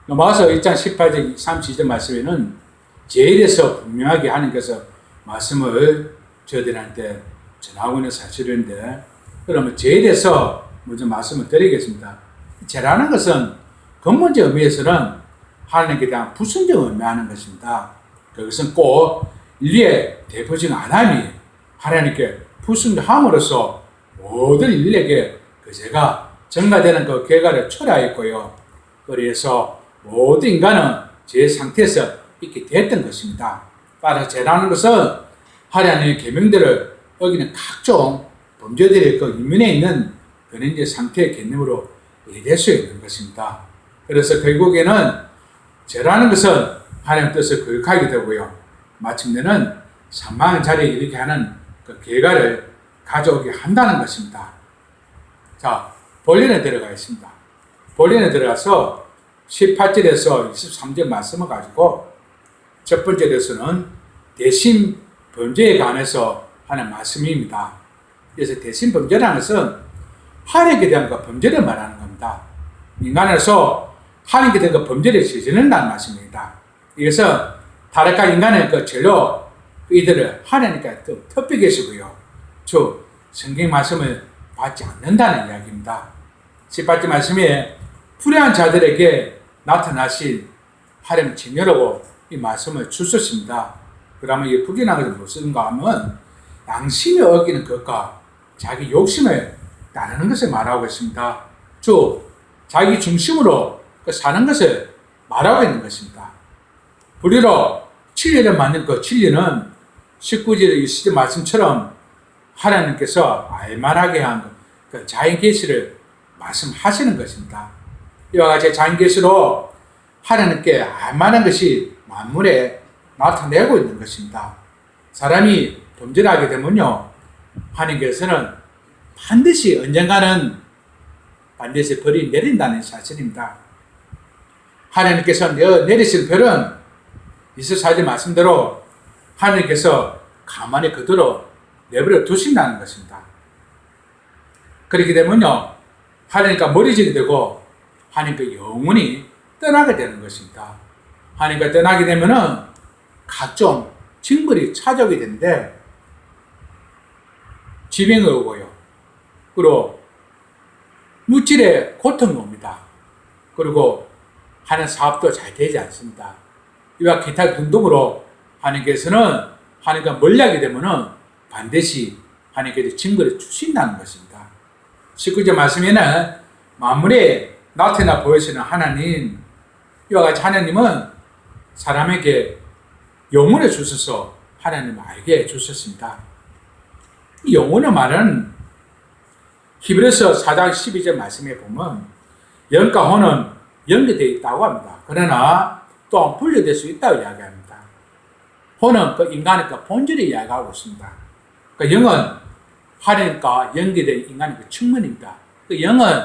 로마서 1장 18절 32절 말씀에는 죄에 대해서 분명하게 하나님께서 말씀을 저희들한테 전하고 있는 사실인데, 그러면 죄에 대해서 먼저 말씀을 드리겠습니다. 죄라는 것은 근본적 의미에서는 하나님께 대한 불순종을 의미하는 것입니다. 그것은 꼭 인류의 대표적인 아담이 하나님께 불순종함으로써 모든 인류에게 그 죄가 전가되는 그 결과를 초래하였고요. 그래서 모든 인간은 죄의 상태에서 있게 됐던 것입니다. 따라서 죄라는 것은 하나님의 계명들을 어기는 각종 범죄들의 그 이면에 있는 그런 이제 상태의 개념으로 이해될 수 있는 것입니다. 그래서 결국에는 죄라는 것은 하나님 뜻을 거역하게 되고요. 마침내는 사망의 자리에 이르게 하는 그 결과를 가져오게 한다는 것입니다. 자, 본론에 들어가겠습니다. 본론에 들어가서 18절에서 23절 말씀을 가지고 첫 번째로서는 대신 범죄에 관해서 하는 말씀입니다. 그래서 대신 범죄라는 것은 하나님께 대한 그 범죄를 말하는 겁니다. 인간에서 하나님께 대한 그 범죄를 저지른다는 말씀입니다. 이것은 타락한 인간의 그 죄로 이들을 하나님께 덮여 계시고요. 즉 성경 말씀을 받지 않는다는 이야기입니다. 18절 말씀에 불의한 자들에게 나타나신 하나님의 진노라고 이 말씀을 주셨습니다. 그러면 이 불의한 것은 무엇인가 하면 양심이 어기는 것과 자기 욕심을 따르는 것을 말하고 있습니다. 즉 자기 중심으로 사는 것을 말하고 있는 것입니다. 불의로 진리를 만든 그 진리는 19절 20절 말씀처럼 하나님께서 알만하게 한 그 자연 계시를 말씀하시는 것입니다. 이와 같이 자연 계시로 하나님께 알만한 것이 만물에 나타내고 있는 것입니다. 사람이 범죄를 하게 되면요, 하나님께서는 반드시 언젠가는 반드시 벌이 내린다는 사실입니다. 하나님께서 내리실 벌은 24절 말씀대로 하나님께서 가만히 그대로 내버려 두신다는 것입니다. 그렇게 되면요, 하나님과 멀어지게 되고 하나님께 영원히 떠나게 되는 것입니다. 하나님과 떠나게 되면은 각종 징벌이 찾아오게 되는데 질병이 오고요. 그리고 물질의 고통이 옵니다. 그리고 하는 사업도 잘 되지 않습니다. 이와 기타 등등으로 하나님께서는 하나님과 멀리하게 되면은 반드시 하나님께서 징벌을 주신다는 것입니다. 19절 말씀에는 만물에 나타나 보이시는 하나님, 이와 같이 하나님은 사람에게 영혼을 주셔서 하나님을 알게 해주셨습니다. 이 영혼의 말은 히브리서 4장 12절 말씀에 보면 영과 혼은 연결되어 있다고 합니다. 그러나 또한 분리될 수 있다고 이야기합니다. 혼은 그 인간의 그 본질을 이야기하고 있습니다. 그 영은 하나님과 연결된 인간의 그 측면입니다. 그 영은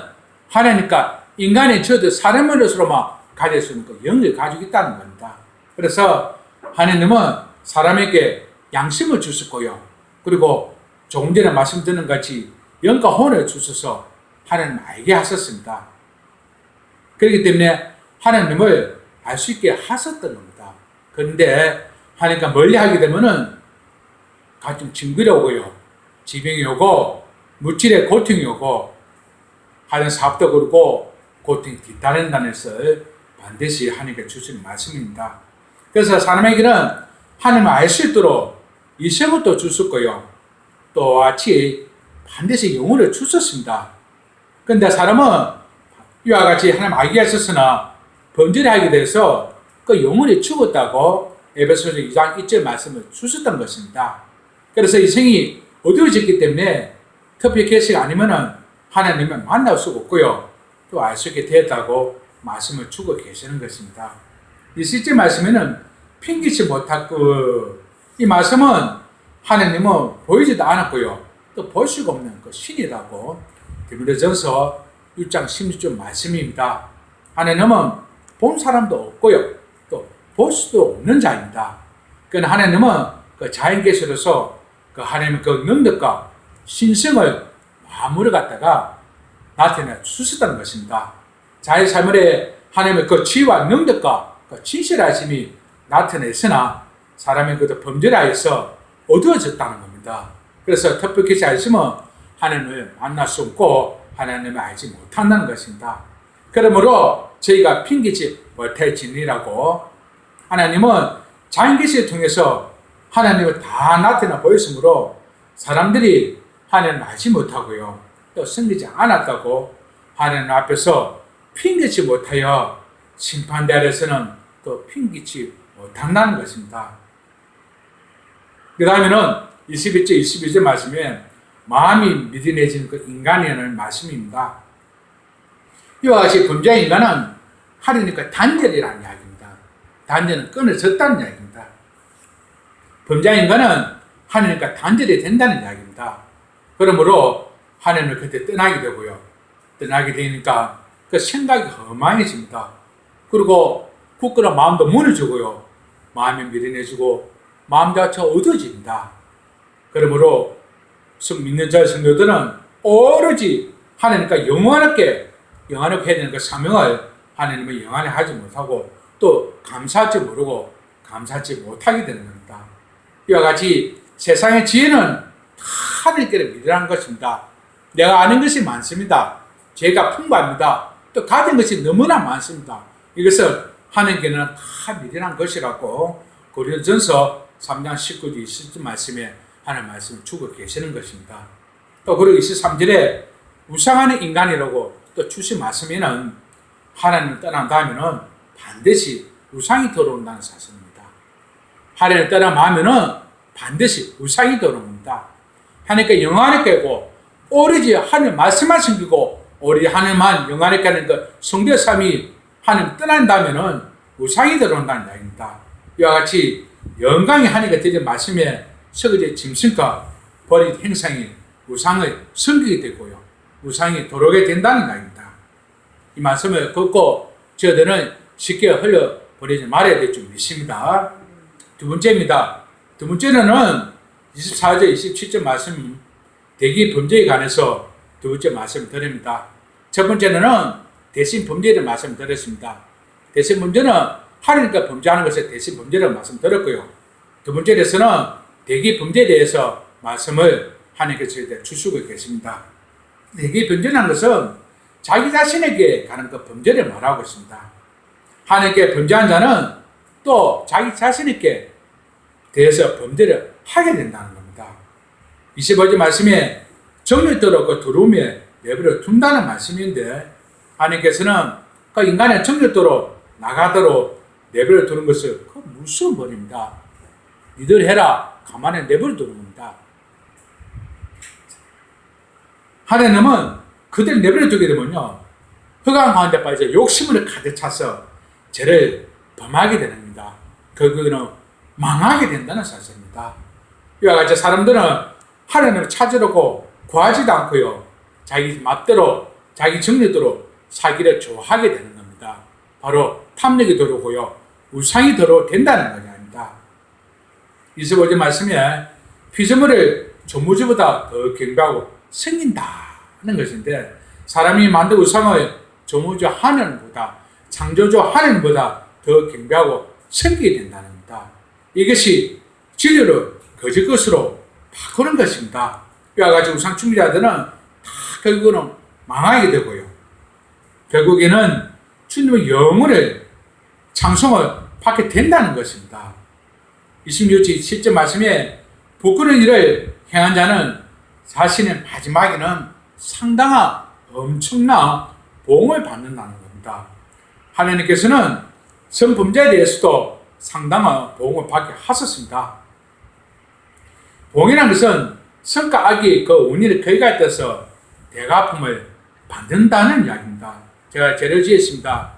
하나님과 인간의 저도 사람으로서만 가질 수 있는 그 영을 가지고 있다는 겁니다. 그래서 하나님은 사람에게 양심을 주셨고요. 그리고 조금 전에 말씀드린 같이 영과 혼을 주셔서 하나님을 알게 하셨습니다. 그렇기 때문에 하나님을 알 수 있게 하셨던 겁니다. 그런데 하나님과 멀리 하게 되면은 각종 징벌이 오고요. 질병이 오고 물질의 고통이 오고 하는 사업도 그렇고 고통이 뒤따른다는 것을 반드시 하나님께 주시는 말씀입니다. 그래서 사람에게는 하나님을 알 수 있도록 이성을 또 주셨고요. 또 같이 반드시 영혼을 주셨습니다. 그런데 사람은 이와 같이 하나님 알게 하셨으나 범죄를 하게 돼서 그 영혼이 죽었다고 에베소서 2장 1절 말씀을 주셨던 것입니다. 그래서 이생이 어두워졌기 때문에 특별 계시가 아니면은 하나님을 만날 수가 없고요. 또 알 수 있게 되었다고 말씀을 주고 계시는 것입니다. 이 실제 말씀에는 핑기치 못하고 이 말씀은 하나님은 보이지도 않았고요. 또 볼 수가 없는 그 신이라고 디모데전서 6장 16절 말씀입니다. 하나님은 본 사람도 없고요. 또 볼 수도 없는 자입니다. 그러나 하나님은 그 자연 계시로서 그 하나님의 그 능력과 신성을 마음으로 갖다가 나타내 주셨다는 것입니다. 자의 삶의 하나님의 그 지혜와 능력과 그 진실하심이 나타냈으나 사람의 그 범죄라해서 어두워졌다는 겁니다. 그래서 특별히 알심은 하나님을 만날 수 없고 하나님을 알지 못한다는 것입니다. 그러므로 저희가 핑계지 못할지니라고 하나님은 자연계시를 통해서 하나님을 다 나타나 보였으므로 사람들이 하나님을 알지 못하고요. 또 섬기지 않았다고 하나님 앞에서 핑계지 못하여 심판대 아래서는 또 핑계지 못한다는 것입니다. 그 다음에는 21절, 22절 말씀에 마음이 미진해지는 그 인간이라는 말씀입니다. 이와 같이 범죄한 인간은 하려니까 단절이라는 이야기입니다. 단절은 끊어졌다는 이야기입니다. 범죄한 인간은 하려니까 단절이 된다는 이야기입니다. 그러므로 하나님을 그때 떠나게 되고요. 떠나게 되니까 그 생각이 험한해집니다. 그리고 굳건한 마음도 무너지고요. 마음이 미련해지고 마음 자체가 어두워집니다. 그러므로 믿는 자 성도들은 오로지 하나님과 영원하게 해야 되는 그 사명을 하나님을 영원히 하지 못하고 또 감사하지 모르고 감사하지 못하게 되는 겁니다. 이와 같이 세상의 지혜는 하나님께를 믿으라는 것입니다. 내가 아는 것이 많습니다. 죄가 풍부합니다. 또 가진 것이 너무나 많습니다. 이것을 하나님께는 다 믿으라는 것이라고 고린도전서 3장 19절 20절 말씀에 하나님 말씀을 주고 계시는 것입니다. 또 그리고 23절에 우상하는 인간이라고 또 주신 말씀에는 하나님을 떠난 다음에는 반드시 우상이 들어온다는 사실입니다. 하나님을 떠난 마음에는 반드시 우상이 들어옵니다. 하나님께 영광을 고 오로지 하나님 말씀만 숨기고 오로지 하나님만 영광을 하는 그 성도의 삶이 하나님 떠난다면은 우상이 들어온다는 이야기입니다. 이와 같이 영광이 하나님께 드린 말씀에 서그제 짐승과 버린 행상이 우상을 섬기게 되고요. 우상이 들어오게 된다는 이야기입니다. 이 말씀을 걷고 저들은 쉽게 흘려버리지 말아야 될 줄 믿습니다. 두 번째입니다. 두 번째는 24절, 27절 말씀 대기 범죄에 관해서 두 번째 말씀을 드립니다. 첫 번째는 대신 범죄를 말씀드렸습니다. 대신 범죄는 하나님과 범죄하는 것에 대신 범죄라고 말씀드렸고요. 두 번째에서는 대기 범죄에 대해서 말씀을 하나님께서 주시고 계십니다. 대기 범죄라는 것은 자기 자신에게 가는 그 범죄를 말하고 있습니다. 하나님께 범죄한 자는 또 자기 자신에게 대해서 범죄를 하게 된다는 겁니다. 25절 말씀에 정욕대로 그 두려움에 내버려 둔다는 말씀인데 하나님께서는 그 인간의 정욕대로 나가도록 내버려 두는 것을 그 무서운 벌입니다. 니들 해라 가만히 내버려 두는 겁니다. 하나님은 그들 내버려 두게 되면요 흑암 가운데 빠져 욕심으로 가득 차서 죄를 범하게 되는 겁니다. 결국에는 망하게 된다는 사실입니다. 이와 같이 사람들은 하나님을 찾으려고 구하지도 않고요 자기 맘대로 자기 정력대로 살기를 좋아하게 되는 겁니다. 바로 탐욕이 들어오고요 우상이 된다는 것입니다. 25절 말씀에 피조물을 조무주보다 더 경배하고 섬긴다는 것인데 사람이 만든 우상을 조무주 하나님보다 창조주 하나님보다 더 경배하고 섬기게 된다는 겁니다. 이것이 진리를 거짓 것으로 바꾸는 것입니다. 이와 같이 우상 숭배자들은 다 결국은 망하게 되고요. 결국에는 주님의 영혼을 찬송을 받게 된다는 것입니다. 26절 7절 말씀에 부끄러운 일을 행한 자는 자신의 마지막에는 상당한 엄청난 보응을 받는다는 겁니다. 하나님께서는 성범죄에 대해서도 상당한 보응을 받게 하셨습니다. 보응이라는 것은 성과 악이 그 원인을 거기가 떠서 대가품을 받는다는 이야기입니다. 제가 죄를 지었습니다.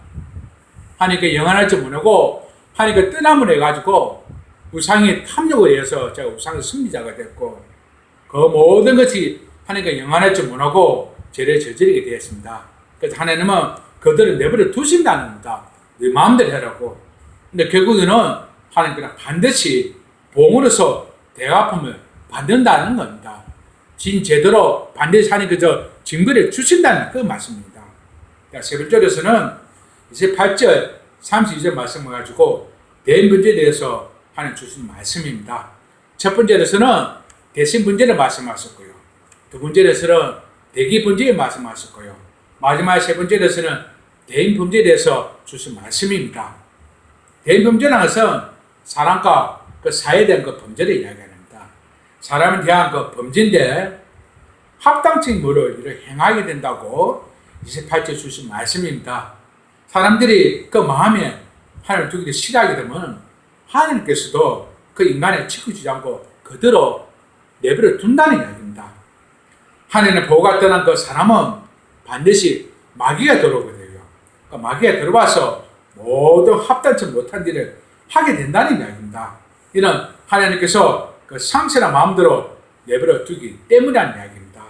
하나님께 영원할 줄 모르고 하나님께 떠남을 해가지고 우상의 탐욕을 위해서 제가 우상의 승리자가 됐고 그 모든 것이 하나님께 영원할 줄 모르고 죄를 저지르게 되었습니다. 그래서 하나님은 그들을 내버려 두신다는 겁니다. 네 마음대로 해라고. 근데 결국에는 하나님께는 반드시 보응으로서 대가품을 받는다는 겁니다. 진 제대로 반드시 하나님께서 증거를 주신다는 그 말씀입니다. 세 번째로서는 28절 32절 말씀을 가지고 대인 문제에 대해서 하나님 주신 말씀입니다. 첫 번째로서는 대신 문제를 말씀하셨고요. 두 번째로서는 대기 문제에 말씀하셨고요. 마지막 세 번째로서는 대인 범죄에 대해서 주신 말씀입니다. 대인 범죄라는 것은 사람과 그 사회에 대한 그 범죄를 이야기합니다. 사람에 대한 그 범죄인데 합당적인 뭐를 행하게 된다고 28절 주신 말씀입니다. 사람들이 그 마음에 하나님을 두기를 싫어하게 되면 하나님께서도 그 인간에 치우치지 않고 그대로 내버려 둔다는 이야기입니다. 하나님의 보호가 떠난 그 사람은 반드시 마귀가 들어오게 돼요. 그 마귀가 들어와서 모든 합당치 못한 일을 하게 된다는 이야기입니다. 이는 하나님께서 그 상처나 마음대로 내버려 두기 때문이라는 이야기입니다.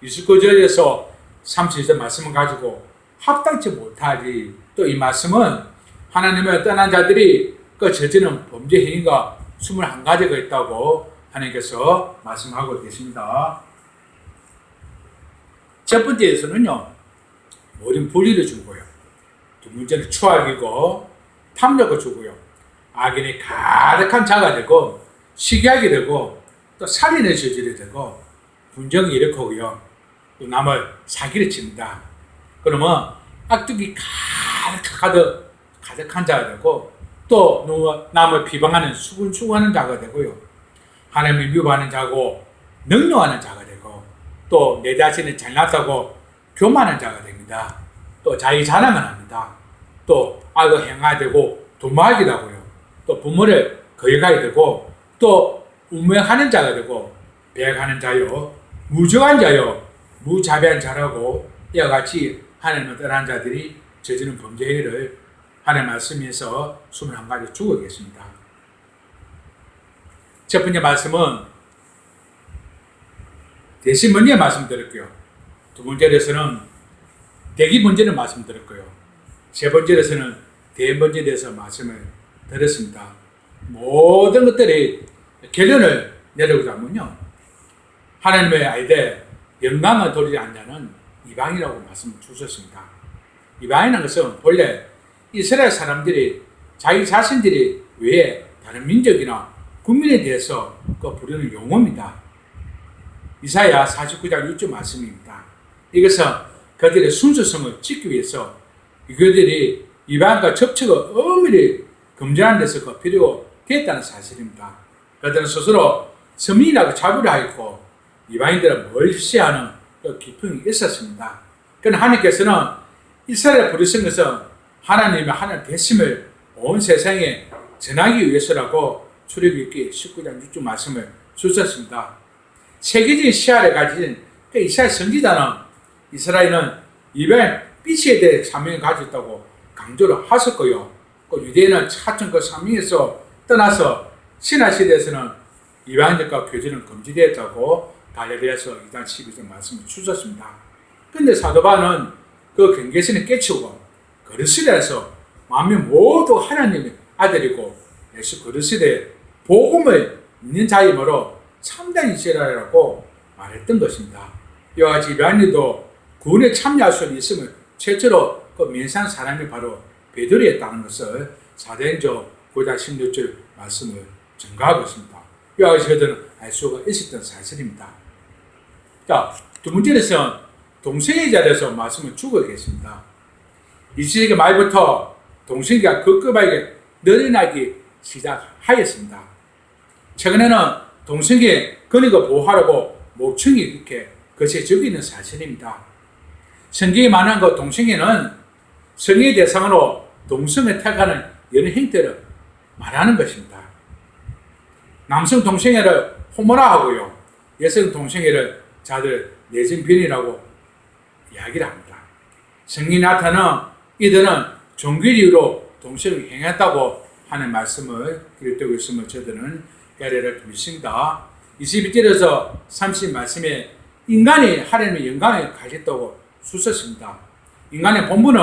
29절에서 32절 말씀을 가지고 합당치 못하리. 또 이 말씀은 하나님을 떠난 자들이 그 저지르는 범죄 행위가 21가지가 있다고 하나님께서 말씀하고 계십니다. 첫 번째에서는요, 모든 불의를 주고요. 두 번째는 추악이고 탐욕을 주고요. 악인이 가득한 자가 되고 시기하게 되고 또 살인을 저지르게 되고 분쟁을 일으키고요. 또 남을 사기를 칩니다. 그러면 악독이 가득한 자가 되고 또 남을 비방하는 수군수군하는 자가 되고요. 하나님을 미워하는 자고 능력하는 자가 되고 또 내 자신을 잘났다고 교만하는 자가 됩니다. 또 자기 자랑을 합니다. 또 악을 행하게 되고 도마하기도 하고요. 또 부모를 거역하게 되고 또 운명하는 자가 되고 배역하는 자요, 무정한 자요, 무자비한 자라고 이와 같이 하나님을 떠난 자들이 저지른 범죄 행위를 하나님 말씀에서 21가지 주고 계십니다. 첫 번째 말씀은 대신 문제 말씀드렸고요. 두 번째로서는 대기 문제를 말씀드렸고요. 세 번째로서는 대인 문제에 대해서 말씀을 드렸습니다. 모든 것들이 결론을 내려오자 하면요, 하나님의 아이들 영광을 돌리지 않는 자는 이방이라고 말씀을 주셨습니다. 이방이라는 것은 본래 이스라엘 사람들이 자기 자신들이 외에 다른 민족이나 국민에 대해서 그 부르는 용어입니다. 이사야 49장 6절 말씀입니다. 이것은 그들의 순수성을 지키기 위해서 그들이 이방과 접촉을 엄밀히 금지하는 데서 그 필요가 됐다는 사실입니다. 그들은 스스로 서민이라고 자부를 하였고 이방인들은 멀시하는 그 기쁨이 있었습니다. 그러나 하나님께서는 이스라엘을 부르신 것은 하나님의 하나님 되심을 온 세상에 전하기 위해서라고 출애굽기 19장 6절 말씀을 주셨습니다. 세계적인 시야를 가진 그 이스라엘 선지자는 이스라엘은 이방인 빛에 대해 사명을 가졌다고 강조를 하셨고요. 그 유대인은 차츰 그 사명에서 떠나서 신화 시대에서는 이방인들과 교제는 금지되었다고 갈라디아서 2장 12절 말씀을 주셨습니다. 그런데 사도 바울은 그 경계선을 깨치고 그리스도에서 만민 모두 하나님의 아들이고 예수 그리스도의 복음을 믿는 자이므로 참된 이스라엘이라고 말했던 것입니다. 이와 같이 이방인도 구원에 참여할 수 있음을 최초로 그 면세한 사람이 바로 베드로였다는 것을 사도행전 9장 16절 말씀을 증거하고 있습니다. 이와 같이 그들은 알 수가 있었던 사실입니다. 자, 두 번째로는 동성애에 대해서 말씀을 주고 계십니다. 20세기 말부터 동성애가 급급하게 늘어나기 시작하였습니다. 최근에는 동성애 권익을 보호하려고 목청이 이렇게 거세지고 있는 사실입니다. 성경에 말하는 그 동성애는 성의 대상으로 동성을 택하는 여러 행태를 말하는 것입니다. 남성 동성애를 호모라하고요, 여성 동성애를 자들 내전변이라고 이야기를 합니다. 성경에 나타나는 이들은 종교 이유로 동성을 행했다고 하는 말씀을 기록되고 있음을 저들은 깨달을 믿습니다. 22절에서 30 말씀에 인간이 하나님의 영광을 가졌다고 주셨습니다. 인간의 본분은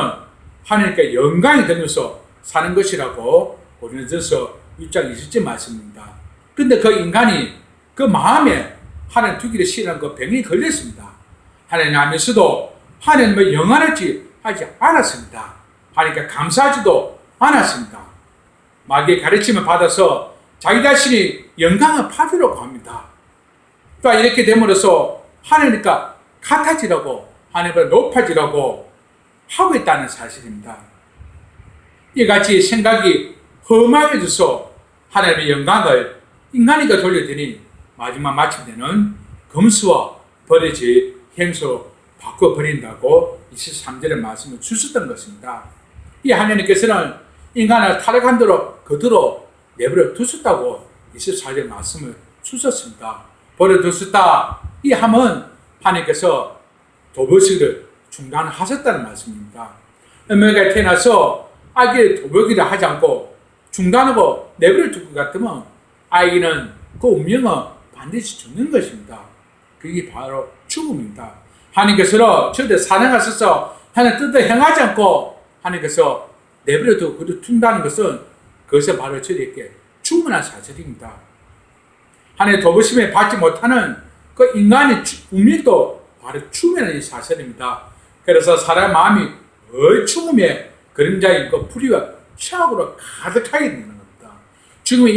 하나님께 영광이 되면서 사는 것이라고 고린도전서 6장 20절 말씀입니다. 그런데 그 인간이 그 마음에 하나님 두기를 싫어하는 그 병이 걸렸습니다. 하나님 안에서도 하나님의 영광을 하지 않았습니다. 하니까 감사하지도 않았습니다. 마귀의 가르침을 받아서 자기 자신이 영광을 받으려고 합니다. 또 이렇게 됨으로써 하나님과 같아지라고, 하나님보다 높아지라고 하고 있다는 사실입니다. 이같이 생각이 험악해져서 하나님의 영광을 인간에게 돌려드니 마지막 마침내는 금수와 버려질 행수로 바꿔버린다고 23절의 말씀을 주셨던 것입니다. 이 하나님께서는 인간을 타락한 대로 그대로 내버려 두셨다고 24절 말씀을 주셨습니다. 버려두셨다. 이 함은 하나님께서 도벌식을 중단하셨다는 말씀입니다. 엄마가 태어나서 아기를 도벌기를 하지 않고 중단하고 내버려 둘 것 같으면 아이는 그 운명은 반드시 죽는 것입니다. 그게 바로 죽음입니다. 하나님께서는 저들 사랑하셔서 하나님 뜻을 행하지 않고 하나님께서 내버려 두고 그를 둔다는 것은 그것이 바로 저들에게 죽음이라는 사실입니다. 하나님의 도우심에 받지 못하는 그 인간의 운명도 바로 죽음이라는 사실입니다. 그래서 사람의 마음이 죽음의 그림자인 그 불의와 최악으로 가득하게 되는 겁니다. 죽음이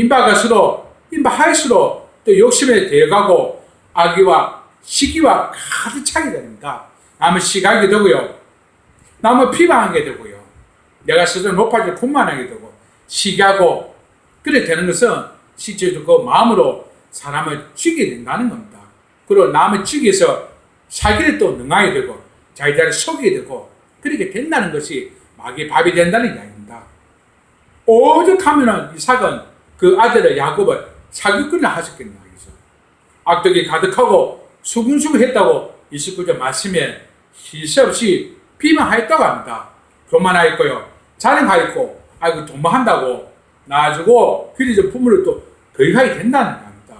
임박할수록 또 욕심에 대가고 악의와 시기와 가득 차게 됩니다. 남은 시각이 되고요. 남은 비방하게 되고요. 내가 스스로 높아질 군만하게 되고 시기하고 그렇게 되는 것은 실제적으로 마음으로 사람을 죽이게 된다는 겁니다. 그리고 남을 죽여서 사기를 또 능하게 되고 자기 자신을 속이게 되고 그렇게 된다는 것이 마귀의 밥이 된다는 이야기입니다. 오죽하면 이삭은 그 아들의 야곱을 사기꾼을 하셨겠나 하겠어. 악독이 가득하고 수군수군했다고 29절 말씀에 쉴새 없이 비방하였다고 합니다. 교만하였고요, 자랑하였고, 아이고 도모한다고 놔주고 그리고 부모를 또 거역하게 된다는 겁니다.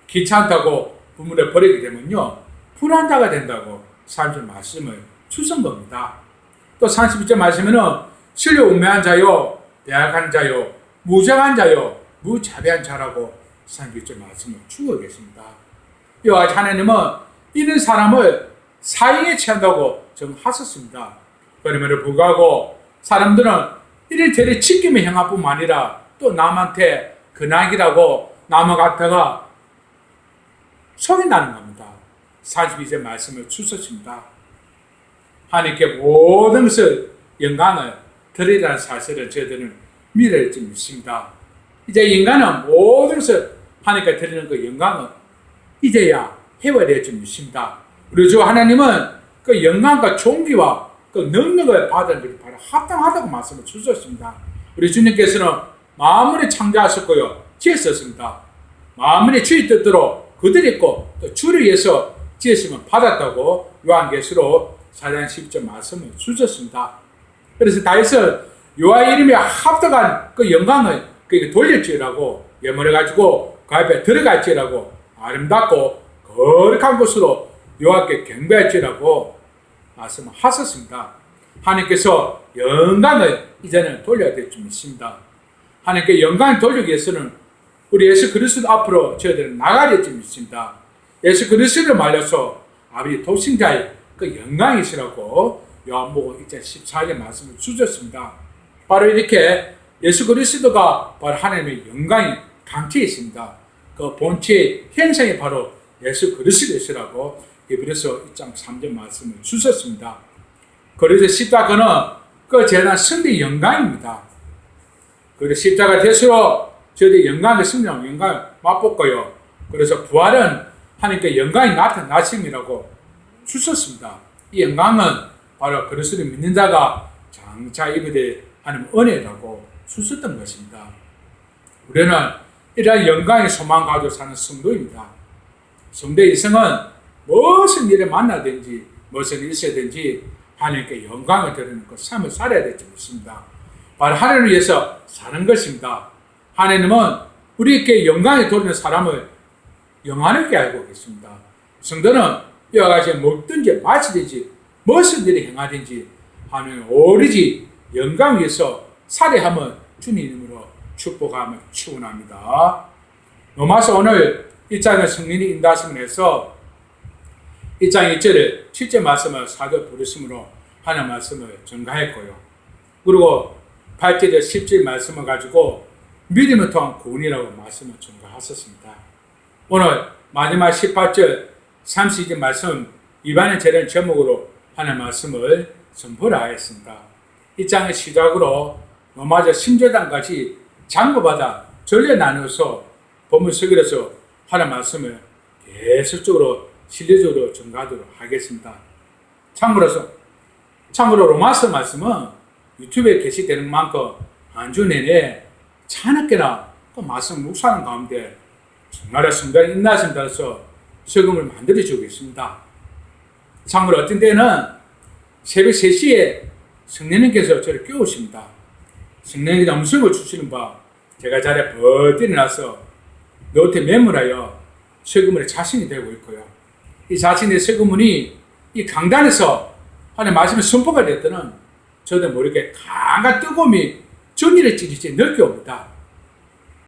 귀찮다고 부모를 버리게 되면요 불안자가 된다고 30절 말씀을 주신 겁니다. 또 32절 말씀에는 실로 운매한 자요, 배악한 자요, 무장한 자요, 무자비한 자라고 32절 말씀을 주고 계십니다. 이와 같이 하나님은 이런 사람을 사형에 처한다고 정하셨습니다. 그럼에도 불구하고 사람들은 이를 죄를 지키며 행할 뿐만 아니라 또 남한테 근악이라고 남을 갖다가 속인다는 겁니다. 32절 말씀을 주셨습니다. 하나님께 모든 것을 영광을 드리라는 사실을 저희들은 믿을 줄 믿습니다. 이제 인간은 모든 것을 하나님께 드리는 그 영광을 이제야 해야 될 줄 믿습니다. 우리 주 하나님은 그 영광과 존귀와 그 능력을 받은 것이 바로 합당하다고 말씀을 주셨습니다. 우리 주님께서는 만물을 창조하셨고요, 지으셨습니다. 만물의 주의 뜻대로 그들이 있고 또 주를 위해서 지으심을 받았다고 요한계시록 4장 10절 말씀을 주셨습니다. 그래서 다윗은 여호와 이름에 합당한 그 영광을 그에게 돌릴지라고 예물해가지고 그 앞에 들어갈지라고 아름답고 거룩한 곳으로 여호와께 경배할지라고 말씀을 하셨습니다. 하나님께서 영광을 이제는 돌려야 될 줄 믿습니다. 하나님께 영광을 돌리기 위해서는 우리 예수 그리스도 앞으로 저희들은 나가야 될 줄 믿습니다. 예수 그리스도를 말려서 아버지 독생자의 그 영광이시라고 요한복음 1장 14절 말씀을 주셨습니다. 바로 이렇게 예수 그리스도가 바로 하나님의 영광이 강치에 있습니다. 그 본체의 현상이 바로 예수 그리스도시라고 히브리서 1장 3절 말씀을 주셨습니다. 그래서 십자가는 그 재난 승리의 영광입니다. 그래서 십자가 대수로 저희들이 영광의 승리와 영광을 맛보고요. 그래서 부활은 하나님께 영광이 나타나심이라고 주셨습니다. 이 영광은 바로 그리스도를 믿는 자가 장차 입게 하는 은혜라고 주셨던 것입니다. 우리는 이러한 영광의 소망 가지고 사는 성도입니다. 성도의 이성은 무슨 일을 만나든지 무슨 일이 있어야든지 하나님께 영광을 드리는 그 삶을 살아야 될 줄 믿습니다. 바로 하나님을 위해서 사는 것입니다. 하나님은 우리에게 영광을 돌리는 사람을 영원하게 알고 계십니다. 성도는 이와 같이 먹든지 마시든지 무슨 일을 행하든지 하나님 오로지 영광 위해서 살해함을 주님 이름으로 축복하며 축원합니다. 로마서 오늘 1장의 성령이 인도하심을 해서 1장 1절에 7절 말씀을 4절 부르심으로 하는 말씀을 전가했고요. 그리고 8절에 10절 말씀을 가지고 믿음을 통한 구원이라고 말씀을 전가하셨습니다. 오늘 마지막 18절 32절 말씀 이반의 제련 제목으로 하는 말씀을 선포를 하였습니다. 이 장의 시작으로 로마서 10절까지 장부마다 전례 나누어서 본문 설교에서 하는 말씀을 계속적으로 실례적으로 전가하도록 하겠습니다. 참고로 로마서 말씀은 유튜브에 게시되는 만큼 한 주 내내 차갑게나 그 말씀 묵상하는 가운데 정말 성경의 인내심 따라서 설교를 만들어주고 있습니다. 참고로 어떤 때는 새벽 3시에 성령님께서 저를 깨우십니다. 성령님께서 음성을 주시는 바 제가 자리에 버티 일어나서 노트에 메모하여 설교문의 자신이 되고 있고요. 이 자신의 설교문이 이 강단에서 하나님의 말씀이 선포가 될 때는 저도 모르게 강한 뜨거움이 전기를 찌르지 느껴옵니다.